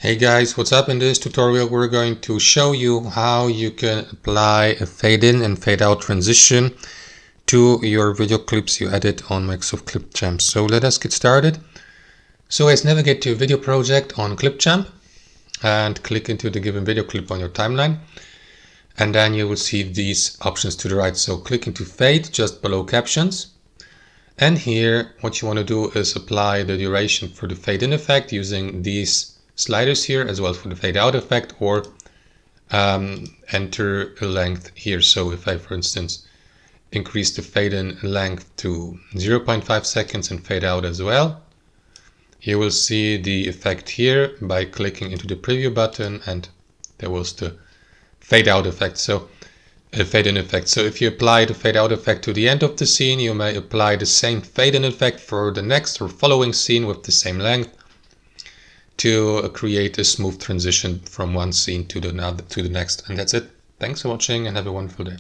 Hey guys, what's up? In this tutorial we're going to show you how you can apply a fade in and fade out transition to your video clips you edit on Microsoft Clipchamp. So let us get started. So let's navigate to your video project on Clipchamp and click into the given video clip on your timeline. And then you will see these options to the right. So click into fade just below captions. And here what you want to do is apply the duration for the fade in effect using these sliders here, as well as for the fade out effect, or enter a length here. So if I, for instance, increase the fade in length to 0.5 seconds and fade out as well, you will see the effect here by clicking into the preview button, and there was the fade out effect. So a fade in effect. So if you apply the fade out effect to the end of the scene, you may apply the same fade in effect for the next or following scene with the same length to create a smooth transition from one scene to the next. And that's it. Thanks for watching and have a wonderful day.